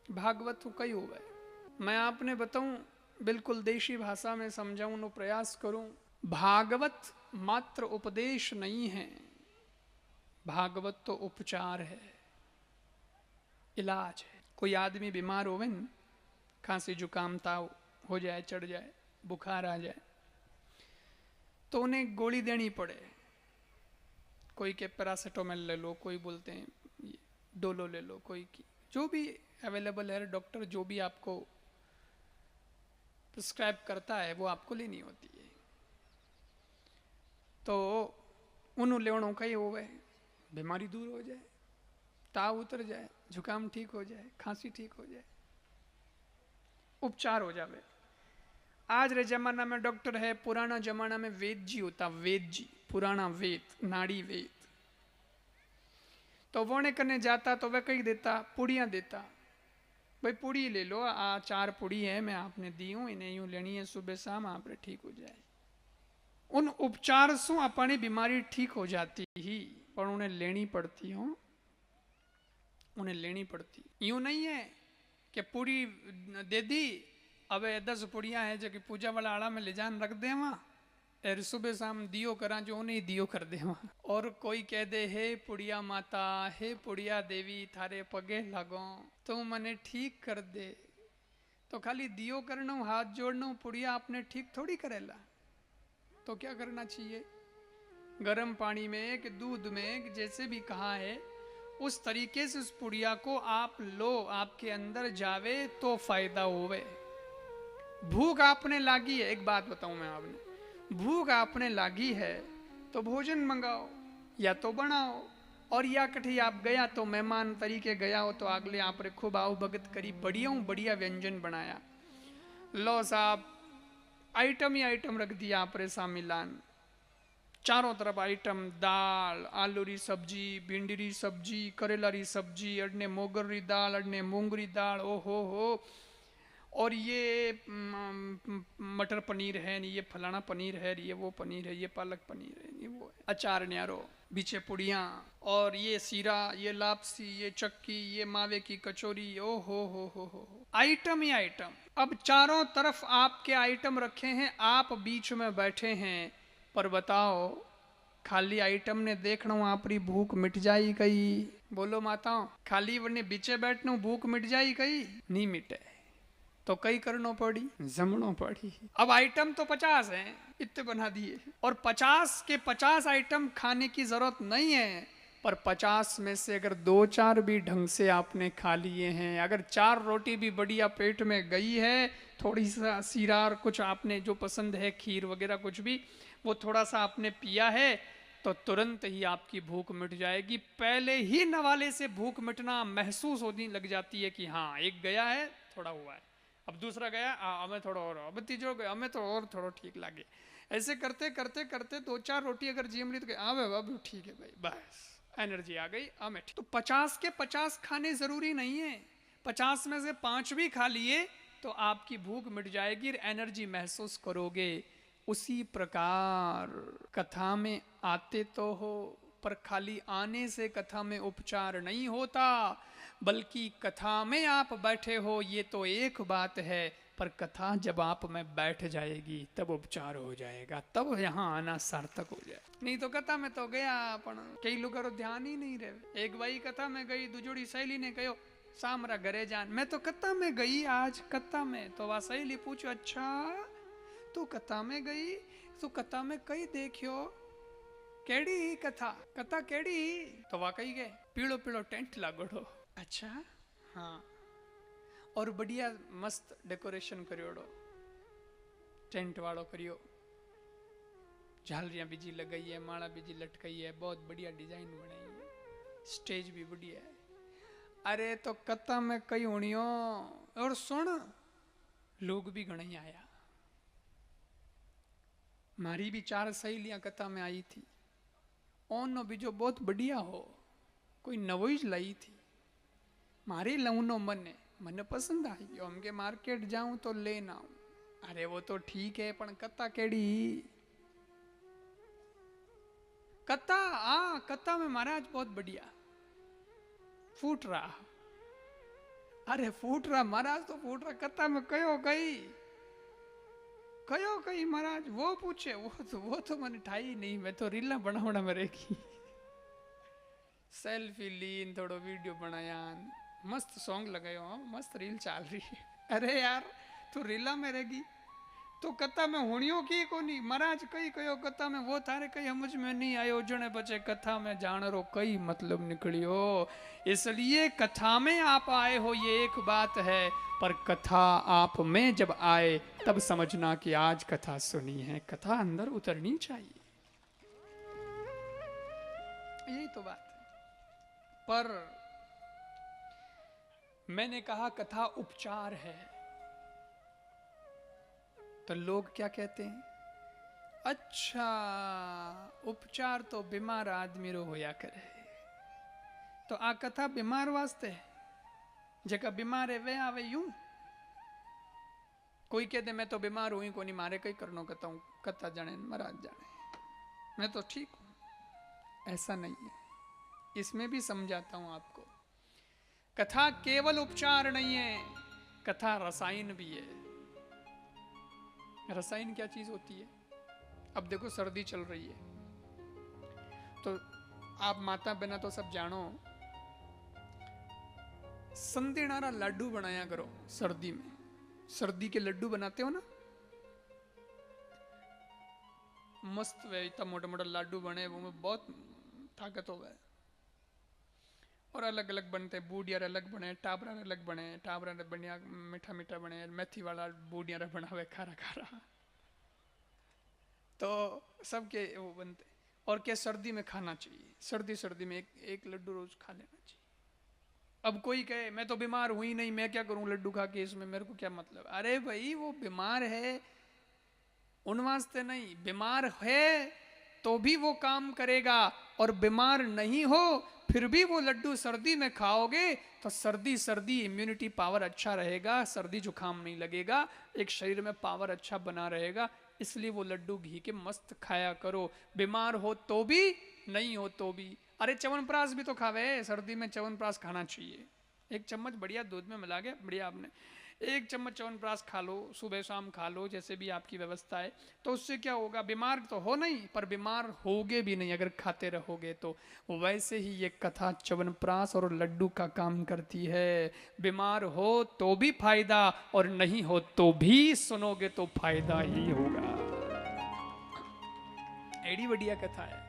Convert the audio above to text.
भागवत तो कई हुए, मैं आपने बताऊं बिल्कुल देशी भाषा में समझाऊं नो प्रयास करूं। भागवत मात्र उपदेश नहीं है, भागवत तो उपचार है, इलाज है। कोई आदमी बीमार होवे न, खांसी जुकाम ताव हो जाए, चढ़ जाए, बुखार आ जाए, तो उन्हें गोली देनी पड़े। कोई के पैरासिटामोल ले लो, कोई बोलते हैं डोलो ले लो, कोई की जो भी अवेलेबल है, डॉक्टर जो भी आपको प्रिस्क्राइब करता है वो आपको लेनी होती है। तो उन लेवणों का ही होवे, बीमारी दूर हो जाए, ताव उतर जाए, जुकाम ठीक हो जाए, खांसी ठीक हो जाए, उपचार हो जावे। आज रे जमाना में डॉक्टर है, पुराना जमाना में वेद जी होता, वेद जी, पुराना वेद, नाड़ी वेद। तो वो कने जाता तो वह कही देता, पुड़ियां देता, भाई पुड़ी ले लो, आ 4 पुड़ी है मैं आपने दी हूं, इन्हें यूं लेनी है सुबह शाम, आप ठीक हो जाए। उन उपचार से अपनी बीमारी ठीक हो जाती ही, पर उन्हें लेनी पड़ती हो, उन्हें लेनी पड़ती। यूं नहीं है कि पूरी दे दी, अब 10 पुड़ियां है जो कि पूजा वाला आड़ा में ले जान रख दे वहां, और सुबह शाम दियो करा जो उन्हें दियो कर दे वहां। और कोई कह दे, हे पुड़िया माता, हे पुड़िया देवी, थारे पगे लगो तो मने ठीक कर दे। तो खाली दियो करना, हाथ जोड़ना, पुड़िया आपने ठीक थोड़ी करेला। तो क्या करना चाहिए, गर्म पानी में कि दूध में कि जैसे भी कहा है, उस तरीके से उस पुड़िया को आप लो, आपके अंदर जावे तो फायदा होवे। भूख आपने लागी है, एक बात बताऊं मैं आपने, भूख आपने लागी है तो भोजन मंगाओ या तो बनाओ, और या कठी आप गया तो मेहमान तरीके गया हो तो अगले आप रे खूब आओ भगत करी, बढ़िया बढ़िया व्यंजन बनाया, लो साहब आइटम ही आइटम रख दिया आप रे सामिलान, चारों तरफ आइटम, दाल, आलू री सब्जी, भिंडी री सब्जी, करेला री सब्जी, अड़ने मोगर री दाल, अड़ने मूंगरी दाल, ओ हो, और ये मटर पनीर है, ये फलाना पनीर है, ये वो पनीर है, ये पालक पनीर है, ये वो है, अचार न्यारो, बीचे पुड़ियाँ, और ये सीरा, ये लापसी, ये चक्की, ये मावे की कचौरी, ओ हो, आइटम ही आइटम। अब चारों तरफ आपके आइटम रखे हैं, आप बीच में बैठे हैं, पर बताओ खाली आइटम ने देखना आपरी भूख मिट जाई कई? बोलो माताओं, खाली वने बीचे बैठना भूख मिट जाई कई? नहीं मिटे, तो कई करनो पड़ी, जमनो पड़ी। अब आइटम तो 50 हैं, इतने बना दिए, और 50 के 50 आइटम खाने की जरूरत नहीं है, पर 50 में से अगर 2-4 भी ढंग से आपने खा लिए हैं, अगर 4 रोटी भी बढ़िया पेट में गई है, थोड़ी सा सीरा और कुछ आपने जो पसंद है, खीर वगैरह कुछ भी, वो थोड़ा सा आपने पिया है, तो तुरंत ही आपकी भूख मिट जाएगी। पहले ही नवाले से भूख मिटना महसूस होने लग जाती है कि हाँ एक गया है, थोड़ा हुआ है, अब दूसरा गया, हमें थोड़ा और, अब तीसरा गया, हमें तो और थोड़ा ठीक लगे। ऐसे करते करते करते 2-4 रोटी अगर जिम ली तो अब ठीक है भाई, बस एनर्जी आ गई, हमें ठीक। तो 50 के 50 खाने जरूरी नहीं है, 50 में से 5 भी खा लिए तो आपकी भूख मिट जाएगी, एनर्जी महसूस करोगे। उसी प्रकार कथा में आते तो हो, पर खाली आने से कथा में उपचार नहीं होता, बल्कि कथा में आप बैठे हो ये तो एक बात है, पर कथा जब आप में बैठ जाएगी तब उपचार हो जाएगा, तब यहाँ आना सार्थक हो जाए। नहीं तो कथा में तो गया पण कई लोग ध्यान ही नहीं रहे। एक बाई कथा में गई, दूजोड़ी सहेली ने कहो सामरा घरे जान, मैं तो कथा में गई आज, कथा में तो वह सहेली पूछो, अच्छा तू कथा में गई, तू कथा में कई देखियो, केड़ी कथा, कथा केड़ी? तो वाकई गए, पीड़ो पीड़ो टेंट लागोड़ो, अच्छा हाँ, और बढ़िया मस्त डेकोरेशन करियोड़ो, टेंट वालों करियो, झालरियां बीजी लगाई है, माला बीजी लटकाई है, बहुत बढ़िया डिजाइन बनाई है, स्टेज भी बढ़िया है। अरे तो कथा में कई होनियो, और सुन लोग भी घणे आया, मारी भी 4 सहेलियां कथा में आई थी, ओनो बीजो बहुत बढ़िया हो, कोई नवो ही लाई थी, मारी लवनो मने पसंद आई गयो, हम के मार्केट जाऊं तो लेना आऊं। अरे वो तो ठीक है, पण कथा केड़ी? कथा, कथा में महाराज बहुत बढ़िया फूट रहा। अरे फूट रहा महाराज तो फूट रहा, कथा में कयो कई महाराज वो पूछे, वो तो मैंने ठाई नहीं, मैं तो रीला बनावड़ा में रहेगी। सेल्फी लीन, थोड़ो वीडियो बनाया, मस्त सॉन्ग लगायो, मस्त रील चाल रही है। अरे यार तू रीला में रहेगी तो कथा में होनियो की कोनी। महाराज कई कयो कथा में, वो थारे कई समझ में नहीं आयो, जने बचे कथा में जान रो कई मतलब निकलियो। इसलिए कथा में आप आए हो ये एक बात है, पर कथा आप में जब आए तब समझना कि आज कथा सुनी है, कथा अंदर उतरनी चाहिए। यही तो बात है। पर मैंने कहा कथा उपचार है, तो लोग क्या कहते हैं, अच्छा उपचार तो बीमार आदमी रो होया करे, तो आ कथा बीमार वास्ते है, जेका बीमार है वे आवे यूं। कोई कहते मैं तो बीमार हुई को नहीं, मारे कई करनो कहता हूं, कथा जाने महाराज जाने, मैं तो ठीक हूं। ऐसा नहीं है, इसमें भी समझाता हूं आपको। कथा केवल उपचार नहीं है, कथा रसायन भी है। रसायन क्या चीज होती है? अब देखो सर्दी चल रही है, तो आप माता बहना तो सब जानो, संदेनारा लड्डू बनाया करो सर्दी में। सर्दी के लड्डू बनाते हो ना, मस्त वे इतना मोटा मोटा लड्डू बने, वो में बहुत ताकत हो गए। और अलग अलग बनते, बूढ़ियार अलग बने, टाबरा अलग बने, टाबरा बढ़िया मीठा मीठा बने, मेथी वाला बूढ़ियार बनावे खारा खारा, तो सबके वो बनते। और क्या सर्दी में खाना चाहिए, सर्दी में एक लड्डू रोज खा लेना चाहिए। अब कोई कहे मैं तो बीमार हुई नहीं, मैं क्या करूं लड्डू खा के, इसमें मेरे को क्या मतलब। अरे भाई वो बीमार है उन वास्ते नहीं, बीमार है तो भी वो काम करेगा, और बीमार नहीं हो फिर भी वो लड्डू सर्दी में खाओगे तो सर्दी इम्यूनिटी पावर अच्छा रहेगा, सर्दी जुकाम नहीं लगेगा, एक शरीर में पावर अच्छा बना रहेगा। इसलिए वो लड्डू घी के मस्त खाया करो, बीमार हो तो भी नहीं हो तो भी। अरे च्यवनप्राश भी तो खावे, सर्दी में च्यवनप्राश खाना चाहिए। एक चम्मच बढ़िया दूध में मिला के बढ़िया आपने एक चम्मच च्यवनप्राश खा लो, सुबह शाम खा लो, जैसे भी आपकी व्यवस्था है। तो उससे क्या होगा, बीमार तो हो नहीं पर बीमार होगे भी नहीं अगर खाते रहोगे तो। वैसे ही ये कथा च्यवनप्राश और लड्डू का काम करती है। बीमार हो तो भी फायदा और नहीं हो तो भी सुनोगे तो फायदा ही होगा। एडी बढ़िया कथा है।